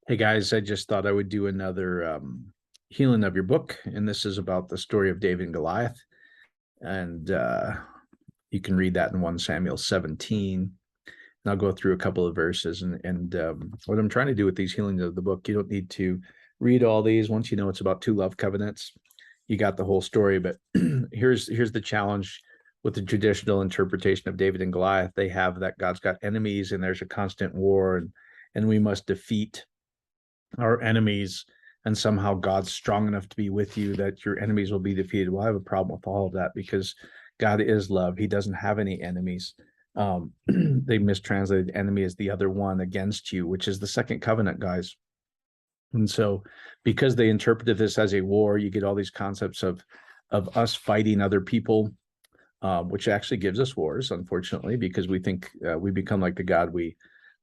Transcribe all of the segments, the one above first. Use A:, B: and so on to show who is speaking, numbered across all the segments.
A: Hey guys, I just thought I would do another healing of your book, and this is about the story of David and Goliath, and you can read that in 1 Samuel 17. And I'll go through a couple of verses, and what I'm trying to do with these healings of the book, you don't need to read all these. Once you know it's about two love covenants, you got the whole story. But here's the challenge with the traditional interpretation of David and Goliath. They have that God's got enemies, and there's a constant war, and we must defeat our enemies, and somehow God's strong enough to be with you that your enemies will be defeated. Well, I have a problem with all of that because God is love. He doesn't have any enemies. They mistranslated enemy as the other one against you, which is the second covenant, guys. And so because they interpreted this as a war, you get all these concepts of us fighting other people, which actually gives us wars, unfortunately, because we think we become like the God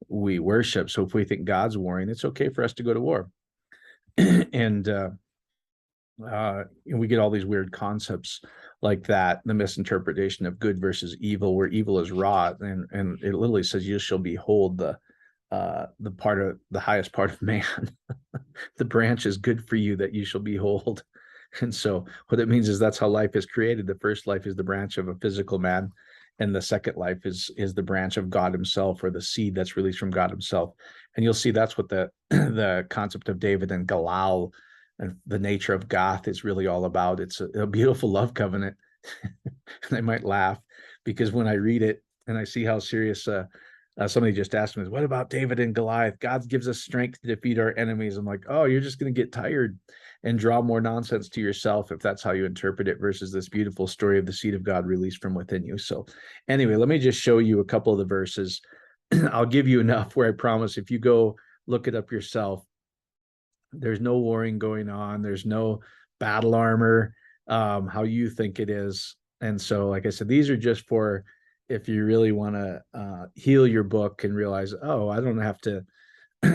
A: we worship. So if we think God's warring, it's okay for us to go to war. And we get all these weird concepts like that, the misinterpretation of good versus evil, where evil is wrought, and it literally says you shall behold the part of the highest part of man. The branch is good for you that you shall behold. And so what it means is that's how life is created. The first life is the branch of a physical man, and the second life is the branch of God himself, or the seed that's released from God himself. And you'll see that's what the the concept of David and Galal and the nature of Goth is really all about. It's a beautiful love covenant. And I might laugh because when I read it and I see how serious somebody just asked me, what about David and Goliath? God gives us strength to defeat our enemies. I'm like, oh, you're just going to get tired and draw more nonsense to yourself if that's how you interpret it, versus this beautiful story of the seed of God released from within you. So anyway, let me just show you a couple of the verses. I'll give you enough where I promise if you go look it up yourself, there's no warring going on. There's no battle armor, how you think it is. And so, like I said, these are just for if you really want to heal your book and realize, oh, I don't have to,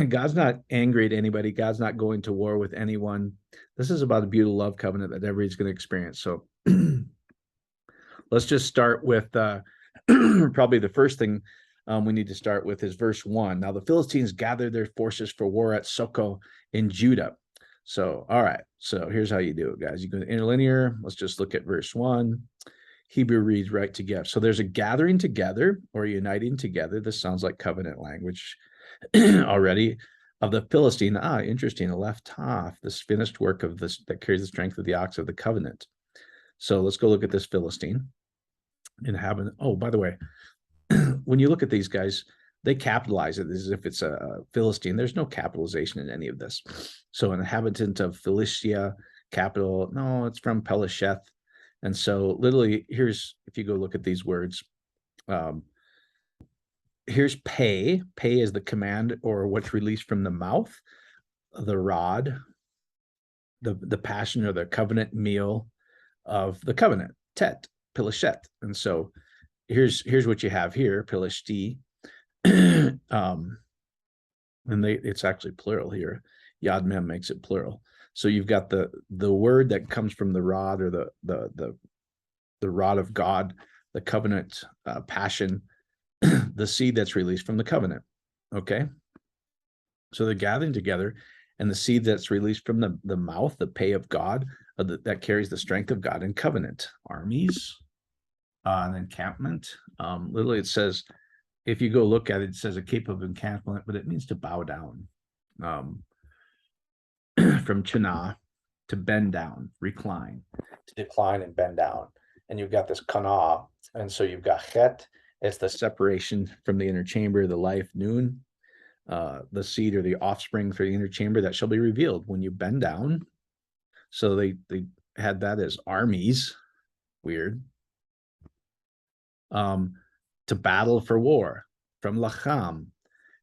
A: God's not angry at anybody. God's not going to war with anyone. This is about a beautiful love covenant that everybody's going to experience. So let's just start with probably the first thing we need to start with is verse 1. Now the Philistines gathered their forces for war at Soko in Judah. So, all right. So here's how you do it, guys. You go to Interlinear. Let's just look at verse 1. Hebrew reads right together. So there's a gathering together or uniting together. This sounds like covenant language already, of the Philistine. Interesting. The left half, this finished work of this that carries the strength of the ox of the covenant. So let's go look at this Philistine. Inhabit. Oh, by the way, when you look at these guys, they capitalize it as if it's a Philistine. There's no capitalization in any of this. So inhabitant of Philistia, capital, no, it's from Pelisheth. And so literally here's, if you go look at these words, here's pay. Pay is the command or what's released from the mouth, the rod, the passion or the covenant meal of the covenant, tet, Pilishet. And so here's what you have here, Pilishti. And it's actually plural here. Yad Mem makes it plural. So you've got the word that comes from the rod, or the rod of God, the covenant passion, the seed that's released from the covenant. Okay. So they're gathering together, and the seed that's released from the mouth, the pay of God, that carries the strength of God in covenant. Armies, an encampment. Literally, it says, if you go look at it, it says a cape of encampment, but it means to bow down. From chana, to bend down, recline, to decline and bend down. And you've got this kana, and so you've got chet, it's the separation from the inner chamber, the life, noon, the seed or the offspring for the inner chamber that shall be revealed when you bend down. So they had that as armies, weird. To battle for war, from lacham.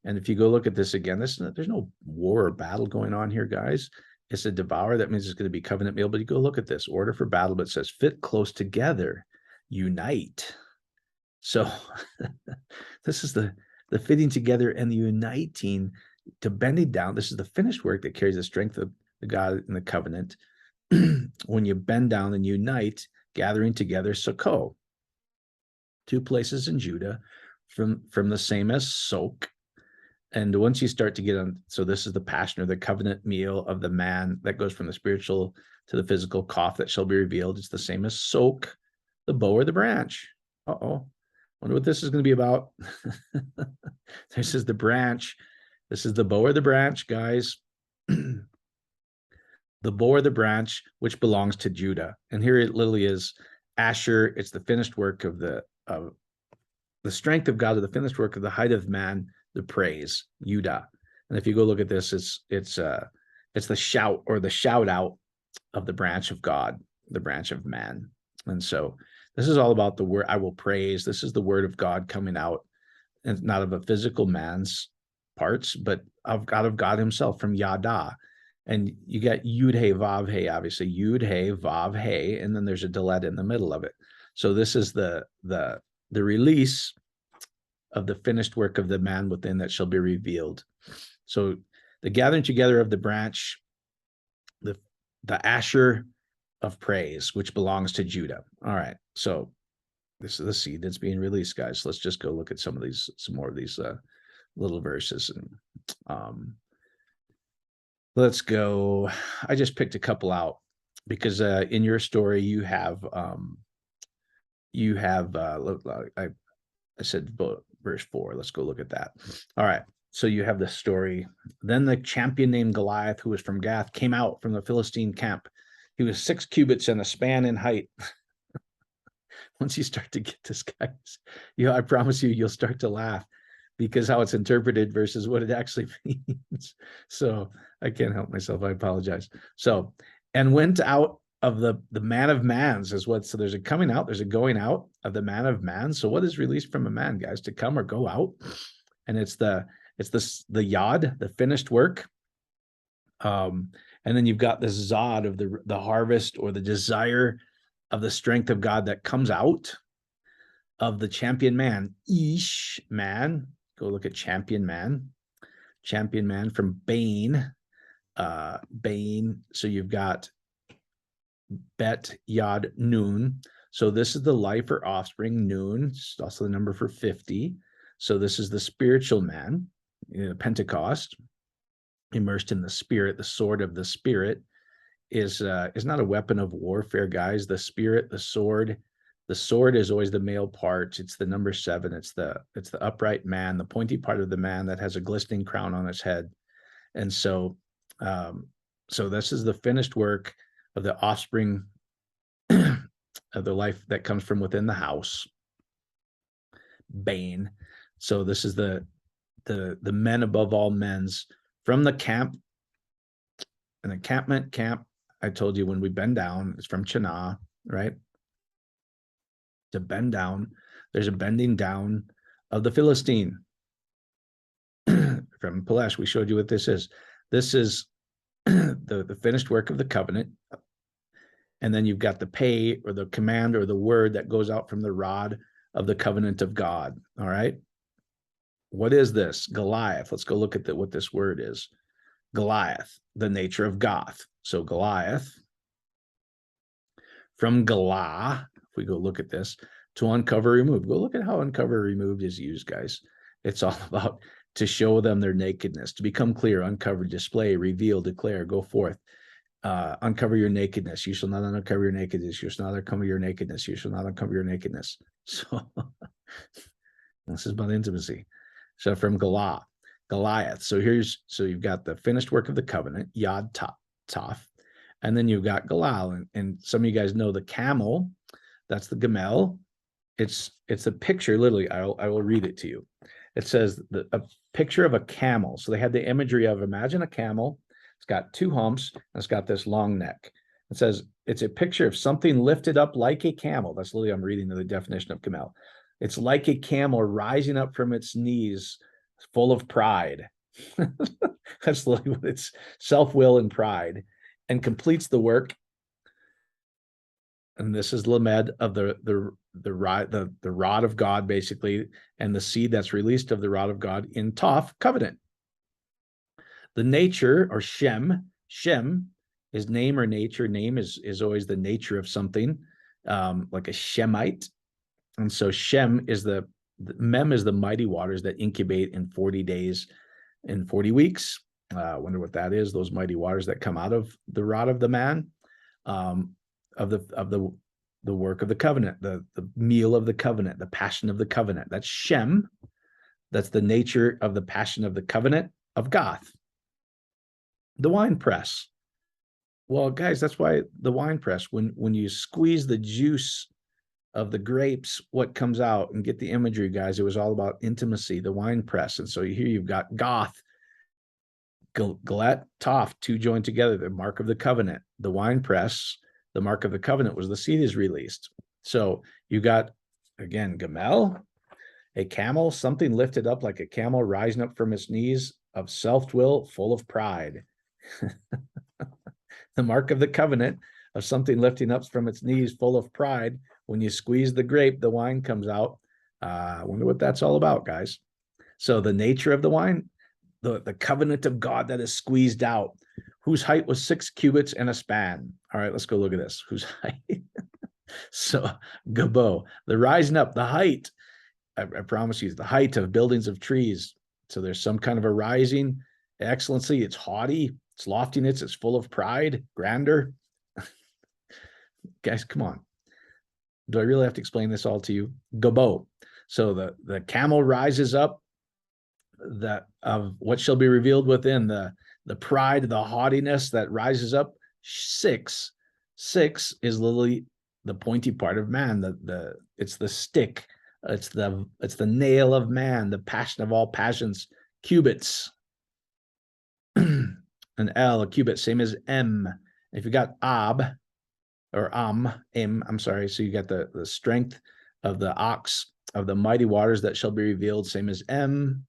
A: And if you go look at this again, there's no war or battle going on here, guys. It's a devour. That means it's going to be covenant meal. But you go look at this order for battle, but it says fit close together, unite. So this is the fitting together and the uniting to bending down. This is the finished work that carries the strength of the God in the covenant. When you bend down and unite, gathering together, Soko. 2 places in Judah from the same as Sok. And once you start to get on, so this is the passion or the covenant meal of the man that goes from the spiritual to the physical cough that shall be revealed. It's the same as soak, the bow or the branch. Uh-oh. Wonder what this is going to be about. This is the branch. This is the bow or the branch, guys. The bow or the branch, which belongs to Judah. And here it literally is Asher. It's the finished work of the strength of God, of the finished work of the height of man, the praise, Judah. And if you go look at this, it's the shout or the shout out of the branch of God, the branch of man. And so this is all about the word I will praise. This is the word of God coming out, and not of a physical man's parts, but of God himself, from Yada. And you got Yud He Vav He, obviously Yud He Vav He, and then there's a delet in the middle of it. So this is the release of the finished work of the man within that shall be revealed. So the gathering together of the branch, the Asher of praise, which belongs to Judah. All right. So this is the seed that's being released, guys. Let's just go look at some more of these little verses. And let's go. I just picked a couple out because in your story you have I said verse 4. Let's go look at that. All right. So you have the story. Then the champion named Goliath, who was from Gath, came out from the Philistine camp. He was 6 cubits and a span in height. Once you start to get this, guys, I promise you'll start to laugh, because how it's interpreted versus what it actually means. So I can't help myself. I apologize. So, and went out of the man of mans is what, so there's a coming out, there's a going out of the man of man. So what is released from a man, guys? To come or go out. And it's the yod, the finished work. And then you've got the zod of the harvest, or the desire of the strength of God that comes out of the champion man. Ish, man. Go look at champion man. Champion man from Bane. Bane. So you've got Bet Yod Nun. So this is the life or offspring. Nun. It's also the number for 50. So this is the spiritual man. Pentecost. Immersed in the spirit. The sword of the spirit is not a weapon of warfare, guys. The spirit, the sword is always the male part. It's the number 7. It's the upright man, the pointy part of the man that has a glistening crown on his head. And so so this is the finished work of the offspring of the life that comes from within the house. Bane. So this is the men above all men's from the camp. An encampment camp, I told you when we bend down, it's from Chana, right? To bend down, there's a bending down of the Philistine. From Pelesh, we showed you what this is. This is the finished work of the covenant. And then you've got the pay, or the command, or the word that goes out from the rod of the covenant of God. All right. What is this? Goliath. Let's go look at what this word is. Goliath, the nature of Goth. So Goliath, from Galah, if we go look at this, to uncover, remove. Go look at how uncover, removed is used, guys. It's all about to show them their nakedness, to become clear, uncover, display, reveal, declare, go forth. Uncover your nakedness. You shall not uncover your nakedness. You shall not uncover your nakedness. You shall not uncover your nakedness. So this is about intimacy. So from Goliath. So you've got the finished work of the covenant, Yod Toph, and then you've got Galal, and some of you guys know the camel. That's the Gamel. It's a picture. Literally, I will read it to you. It says a picture of a camel. So they had the imagery of, imagine a camel. It's got 2 humps and it's got this long neck. It says it's a picture of something lifted up like a camel. That's literally, I'm reading the definition of camel. It's like a camel rising up from its knees, full of pride. That's literally what it's, self-will and pride, and completes the work. And this is Lamed of the rod of God, basically, and the seed that's released of the rod of God in Toph, covenant. The nature, or Shem is name or nature. Name is always the nature of something, like a Shemite. And so Shem is Mem is the mighty waters that incubate in 40 days. in 40 weeks. Wonder what that is. Those mighty waters that come out of the rod of the man, of the work of the covenant, the meal of the covenant, the passion of the covenant. That's Shem. That's the nature of the passion of the covenant of Goth. The wine press. Well, guys, that's why the wine press, when you squeeze the juice of the grapes, what comes out, and get the imagery, guys, it was all about intimacy, the wine press. And so here you've got Goth, Goliath, Toph, two joined together, the mark of the covenant. The wine press, the mark of the covenant was the seed is released. So you got, again, Gamel, a camel, something lifted up like a camel rising up from its knees, of self-will, full of pride. The mark of the covenant of something lifting up from its knees, full of pride. When you squeeze the grape, the wine comes out. I wonder what that's all about, guys. So the nature of the wine, the covenant of God that is squeezed out, whose height was 6 cubits and a span. All right, let's go look at this. Whose height? So Gabo, the rising up, the height, I promise you, the height of buildings of trees. So there's some kind of a rising excellency. It's haughty, it's loftiness, it's full of pride, grandeur. Guys, come on. Do I really have to explain this all to you? Gabo. So the camel rises up, that of what shall be revealed within, the pride, the haughtiness that rises up. 6 is literally the pointy part of man. It's the stick. It's the nail of man, the passion of all passions. Cubits. An L, a cubit, same as M. If you got Ab, or I'm sorry. So you got the strength of the ox of the mighty waters that shall be revealed, same as M.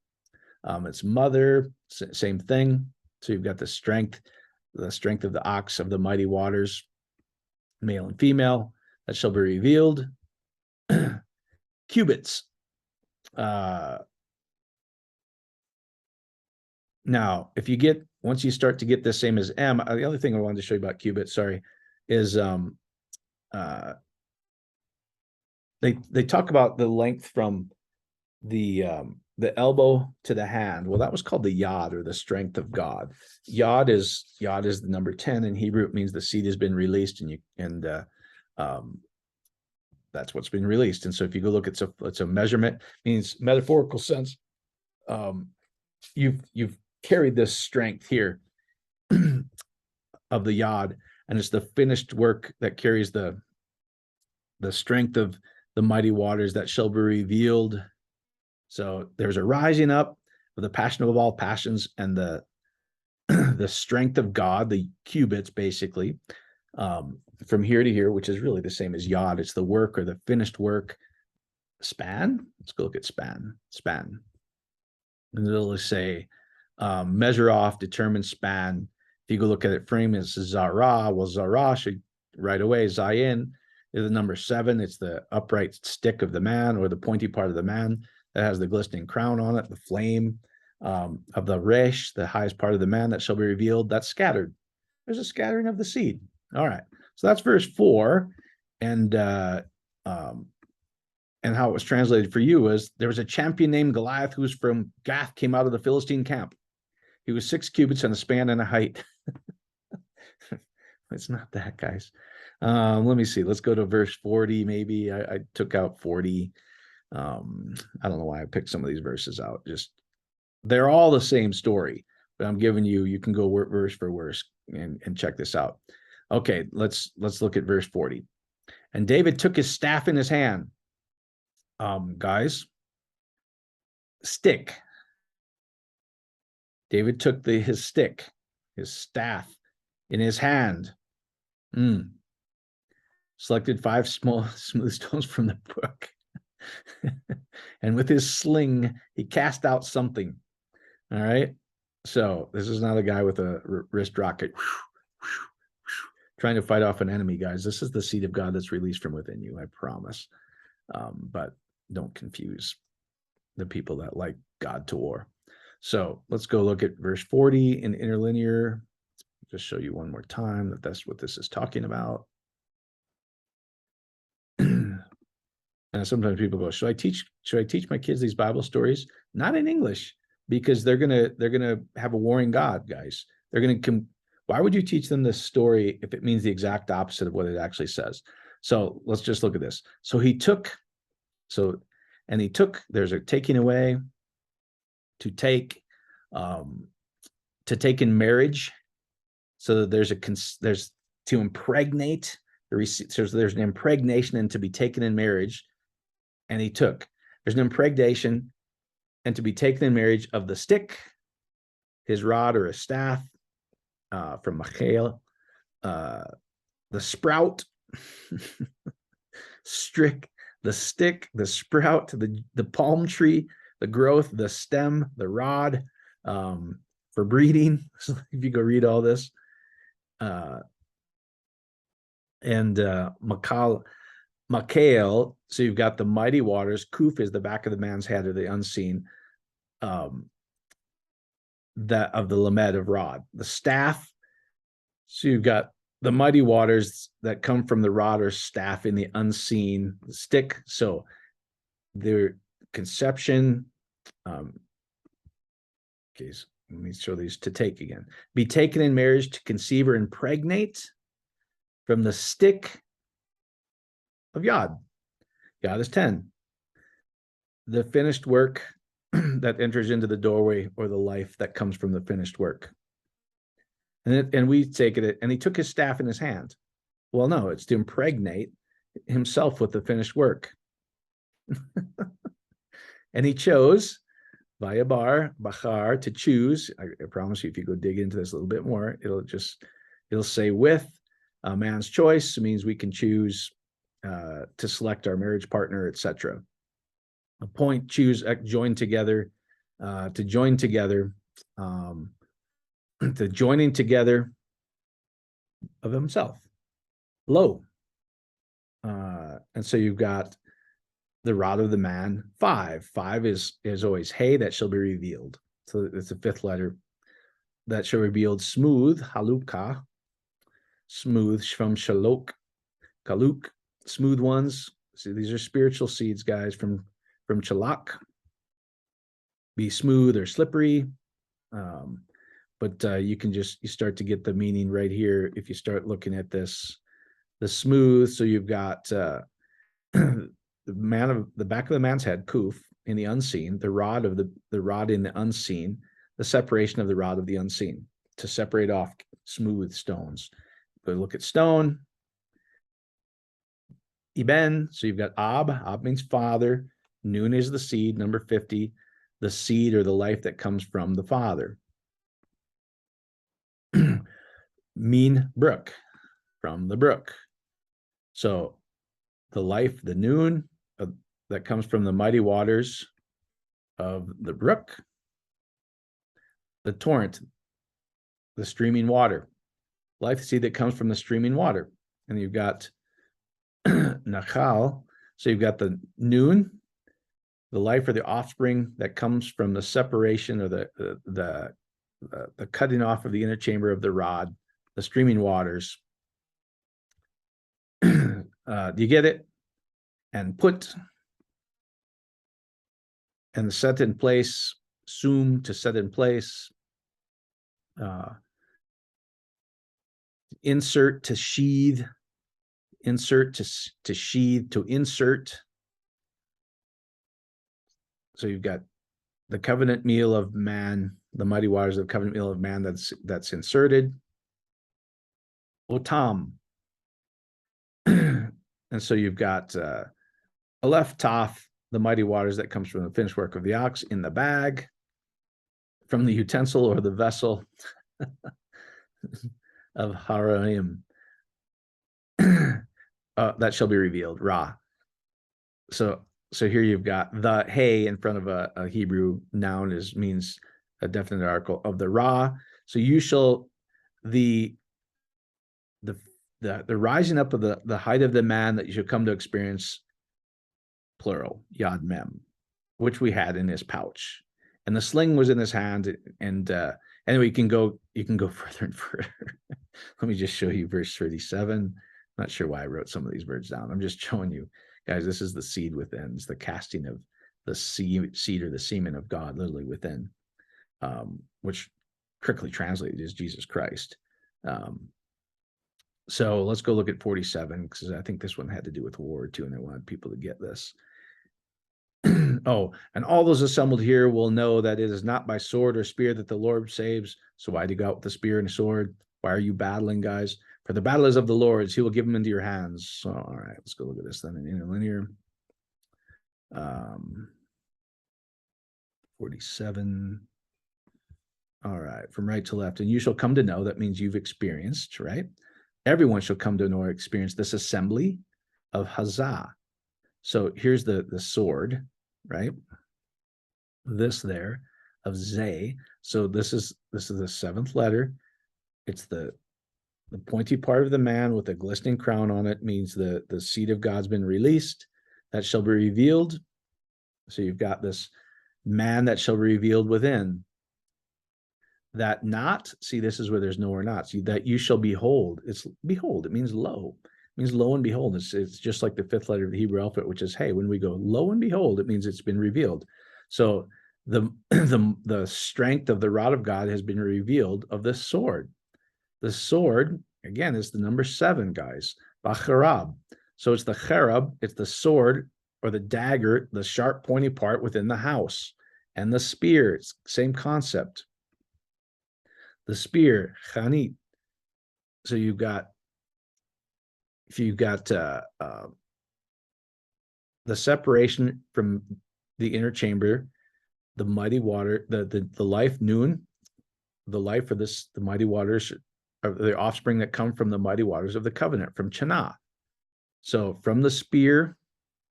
A: It's mother, same thing. So you've got the strength of the ox of the mighty waters, male and female, that shall be revealed. Cubits. Now, once you start to get the same as M, the other thing I wanted to show you about cubits, sorry, is they talk about the length from the elbow to the hand. Well, that was called the yod, or the strength of God. Yod is the number 10 in Hebrew. It means the seed has been released, and that's what's been released. And so if you go look, it's a measurement, means metaphorical sense. You've carried this strength here of the yod, and it's the finished work that carries the strength of the mighty waters that shall be revealed. So there's a rising up of the passion of all passions, and the strength of God, the cubits, basically, from here to here, which is really the same as yod. It's the work, or the finished work. Span. Let's go look at span. And it'll say measure off, determine span. If you go look at it, frame is Zara. Well, Zara should right away. Zayin is the number 7. It's the upright stick of the man, or the pointy part of the man that has the glistening crown on it. The flame of the resh, the highest part of the man that shall be revealed. That's scattered. There's a scattering of the seed. All right. So that's verse 4. And how it was translated for you was, there was a champion named Goliath, who's from Gath, came out of the Philistine camp. He was 6 cubits and a span and a height. It's not that, guys. Let me see. Let's go to verse 40. Maybe I took out 40. I don't know why I picked some of these verses out. Just, they're all the same story, but I'm giving you can go verse for verse and check this out. Okay, let's look at verse 40. And David took his staff in his hand. Guys, stick. David took his stick, his staff, in his hand. Selected 5 small smooth stones from the brook. And with his sling, he cast out something. All right. So this is not a guy with a wrist rocket trying to fight off an enemy, guys. This is the seed of God that's released from within you, I promise. But don't confuse the people that like God to war. So let's go look at verse 40 in Interlinear. Just show you one more time that that's what this is talking about. And sometimes people go, should I teach my kids these Bible stories? Not in English. because they're gonna have a warring God, guys. They're gonna why would you teach them this story if it means the exact opposite of what it actually says? So let's just look at this. So he took, there's a taking away, to take in marriage. So there's to impregnate, there's an impregnation and to be taken in marriage. And he took, there's an impregnation and to be taken in marriage of the stick, his rod or his staff, from Michael, the sprout, the stick, the sprout, the palm tree, the growth, the stem, the rod, for breeding. So if you go read all this, and Michael, so you've got the mighty waters. Kuf is the back of the man's head, or the unseen, that of the lamed of rod, the staff. So you've got the mighty waters that come from the rod or staff in the unseen, the stick. So their conception. Okay, so let me show these. To take again. Be taken in marriage, to conceive or impregnate from the stick of Yod. Yod is 10. The finished work that enters into the doorway, or the life that comes from the finished work. And we take it, and he took his staff in his hand. Well, no, it's to impregnate himself with the finished work. And he chose, via Bachar, to choose. I promise you, if you go dig into this a little bit more, it'll say with a man's choice. It means we can choose to select our marriage partner, etc. Appoint, choose, join together, to join together, the joining together of himself. Lo. And so you've got the rod of the man. 5 is always hey, that shall be revealed. So it's the 5th letter. That shall be revealed. Smooth, halukah. Smooth from shalok, kaluk. Smooth ones. See, these are spiritual seeds, guys, from chalak. Be smooth or slippery. But you start to get the meaning right here if you start looking at this. The smooth, so you've got the back of the man's head, kuf, in the unseen, the rod in the unseen, the separation of the rod of the unseen, to separate off smooth stones. Go look at stone. Iben, so you've got Ab means father. Nun is the seed, number 50, the seed or the life that comes from the father. Mean brook, from the brook. So the life, the noon, that comes from the mighty waters of the brook. The torrent, the streaming water. Life seed that comes from the streaming water. And you've got Nachal, so you've got the noon, the life or the offspring that comes from the separation, or the cutting off of the inner chamber of the rod, the streaming waters. Do you get it? And put, and set in place, sum, to set in place, insert, to sheathe, insert, to sheathe, to insert. So you've got the covenant meal of man, the mighty waters of covenant meal of man that's inserted. Otam. And so you've got Aleph Toph, the mighty waters that comes from the finished work of the ox, in the bag, from the utensil or the vessel of Haraim. That shall be revealed, Ra. So here you've got the hey in front of a Hebrew noun means a definite article of the Ra. So you shall, the rising up of the height of the man that you should come to experience, plural, Yad Mem, which we had in his pouch. And the sling was in his hand. And anyway, you can go further and further. Let me just show you verse 37. Not sure why I wrote some of these words down. I'm just showing you, guys, this is the seed within. It's the casting of the seed or the semen of God literally within. which correctly translated is Jesus Christ. So let's go look at 47, because I think this one had to do with war too, and I wanted people to get this. Oh, and all those assembled here will know that it is not by sword or spear that the Lord saves. So why do you go out with the spear and a sword? Why are you battling, guys? For the battle is of the Lord's. He will give them into your hands. So, all right, let's go look at this then in Interlinear. 47. All right, from right to left. And you shall come to know, that means you've experienced, right? Everyone shall come to know or experience this assembly of Hazah. So here's the sword, right? This there of Zay. So this is the seventh letter. It's the pointy part of the man with a glistening crown on it, means the seed of God's been released, that shall be revealed. So you've got this man that shall be revealed within. That not, see, this is where there's no or not. See, that you shall behold. It's behold, it means lo. It means lo and behold. It's just like the fifth letter of the Hebrew alphabet, which is hey. When we go lo and behold, it means it's been revealed. So the strength of the rod of God has been revealed of this sword. The sword, again, is the number 7, guys. Bacharab. So it's the cherub, it's the sword or the dagger, the sharp pointy part within the house. And the spear, it's same concept. The spear, chanit. So you've got the separation from the inner chamber, the mighty water, the life noon, the life of this, the mighty waters, the offspring that come from the mighty waters of the covenant, from Chanah. So from the spear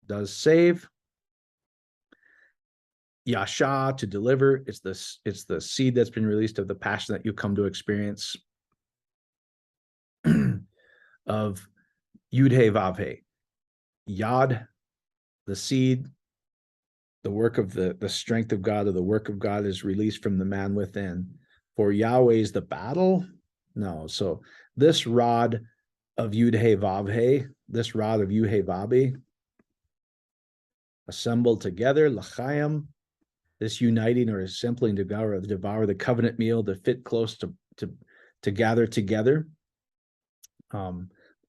A: does save. Yasha, to deliver. It's the seed that's been released of the passion that you come to experience. Of Yud-He Vav-He. Yad, the seed, the work of the strength of God, or the work of God is released from the man within. For Yahweh is the battle. No, so this rod of Yud-He Vav-He, this rod of Yud-He Vav-He, assembled together, L'chaim, this uniting or assembling to devour the covenant meal, to fit close to gather together.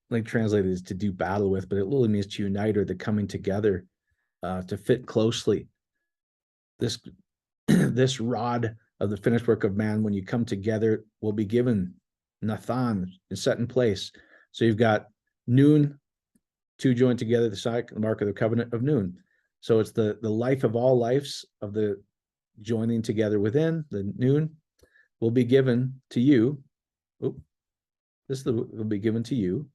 A: Like translated is to do battle with, but it literally means to unite, or the coming together, to fit closely. This rod of the finished work of man, when you come together, will be given Nathan and set in place. So you've got noon, 2 joined together, the mark of the covenant of noon. So it's the life of all lives of the joining together within the noon will be given to you. This will be given to you.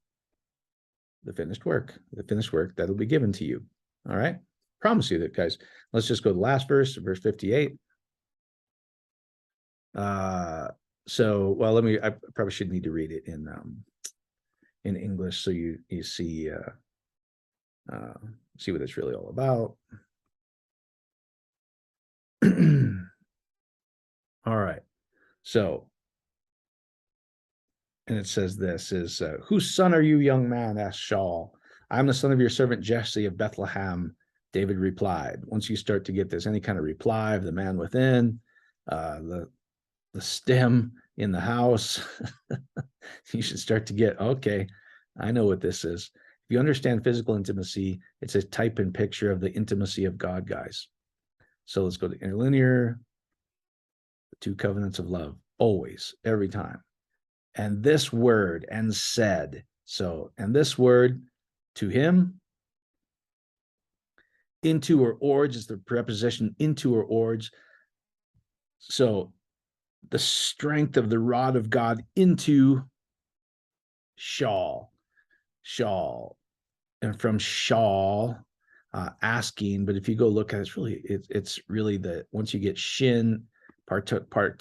A: The finished work that'll be given to you. All right. Promise you that, guys. Let's just go to the last verse 58. So, well, I probably should need to read it in English, so you see what it's really all about. All right. So, and it says this is, whose son are you, young man? Asked Shaul. I'm the son of your servant Jesse of Bethlehem, David replied. Once you start to get this, any kind of reply of the man within, the stem in the house, you should start to get, okay, I know what this is. If you understand physical intimacy, it's a type and picture of the intimacy of God, guys. So let's go to Interlinear, the 2 covenants of love, always, every time. And this word, and said. So, and this word to him, into or orge is the preposition into or orge. So the strength of the rod of God into Shaul, and from Shaul, asking. But if you go look at it, it's really the, once you get shin, participle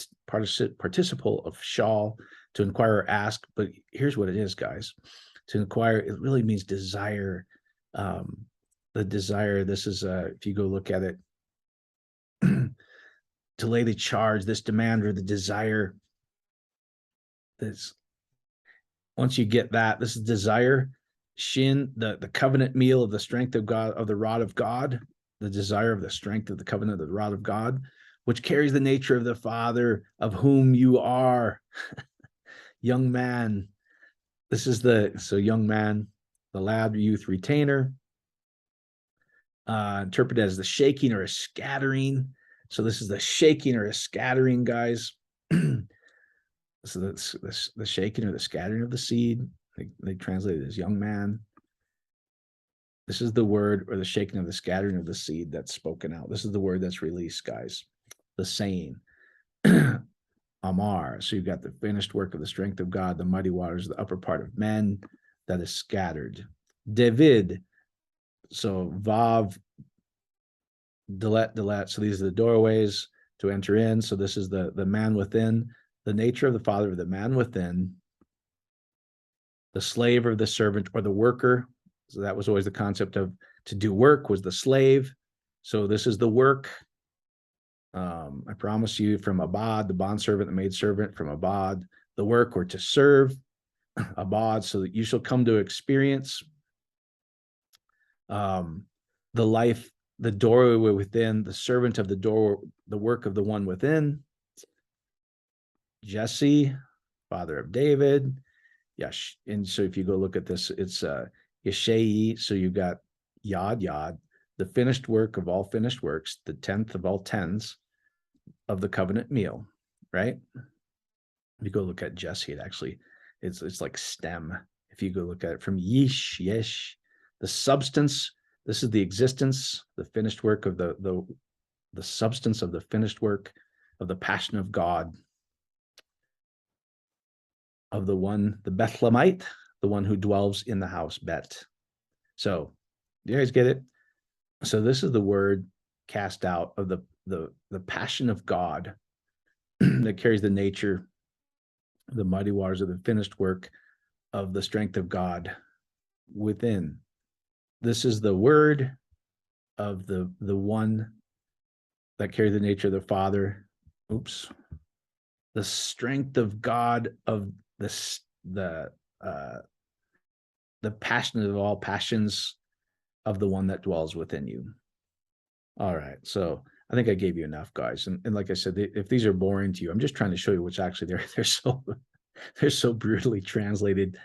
A: of Shaul, to inquire or ask. But here's what it is, guys. To inquire, it really means desire. The desire, this is, if you go look at it, to lay the charge, this demand or the desire. This, once you get that, this is desire. Shin, the covenant meal of the strength of God, of the rod of God, the desire of the strength of the covenant of the rod of God, which carries the nature of the Father, of whom you are. Young man. This is young man, the lad, youth, retainer. Interpreted as the shaking or a scattering. So this is the shaking or a scattering, guys. So that's the shaking or the scattering of the seed. They translate it as young man. This is the word or the shaking of the scattering of the seed that's spoken out. This is the word that's released, guys. The saying. Amar. So you've got the finished work of the strength of God, the mighty waters, the upper part of men that is scattered. David. So Vav, Delet. So these are the doorways to enter in. So this is the man within, the nature of the Father of the man within, the slave or the servant or the worker. So that was always the concept of to do work was the slave. So this is the work. I promise you, from Abad, the bondservant, the maidservant, from Abad, the work or to serve, Abad, so that you shall come to experience the life, the doorway within, the servant of the door, the work of the one within. Jesse, father of David. Yes. And so if you go look at this, it's Yeshai. So you've got Yad, the finished work of all finished works, the 10th of all tens of the covenant meal, right? If you go look at Jesse, it actually, it's like stem. If you go look at it from Yesh, the substance, this is the existence, the finished work of the substance of the finished work of the passion of God, of the one, the Bethlehemite, the one who dwells in the house, Bet. So, do you guys get it? So this is the word cast out of the passion of God that carries the nature, the mighty waters of the finished work of the strength of God within. This is the word of the one that carries the nature of the Father. Oops. The strength of God of the passion of all passions of the one that dwells within you. All right. So I think I gave you enough, guys. And like I said, if these are boring to you, I'm just trying to show you which actually they're so brutally translated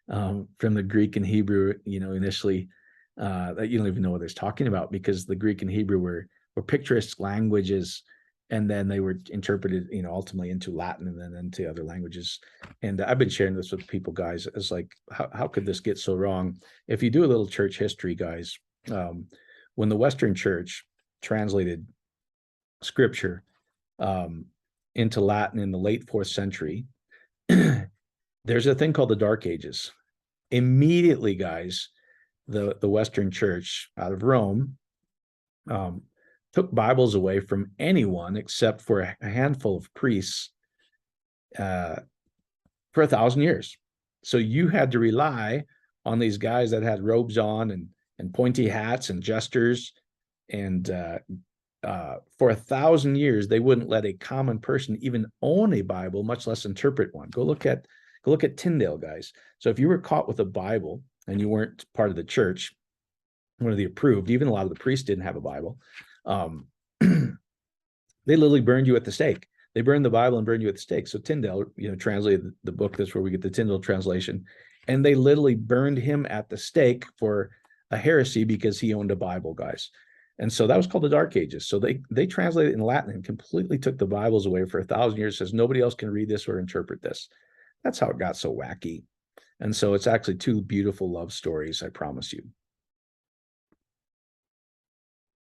A: from the Greek and Hebrew, initially that you don't even know what it's talking about, because the Greek and Hebrew were picturesque languages, and then they were interpreted, ultimately into Latin and then into other languages. And I've been sharing this with people, guys, as like, how could this get so wrong? If you do a little church history, guys, when the Western Church translated Scripture into Latin in the late 4th century, there's a thing called the Dark Ages. Immediately, guys, the Western Church out of Rome took Bibles away from anyone except for a handful of priests for 1,000 years. So you had to rely on these guys that had robes on and pointy hats and jesters, and for 1,000 years they wouldn't let a common person even own a Bible, much less interpret one. Go look at Tyndale, guys. So if you were caught with a Bible and you weren't part of the church, one of the approved, even a lot of the priests didn't have a Bible, they literally burned you at the stake. They burned the Bible and burned you at the stake. So Tyndale, translated the book. That's where we get the Tyndale translation. And they literally burned him at the stake for a heresy because he owned a Bible, guys. And so that was called the Dark Ages. So they translated it in Latin and completely took the Bibles away for 1,000 years. Says nobody else can read this or interpret this. That's how it got so wacky. And so it's actually two beautiful love stories, I promise you.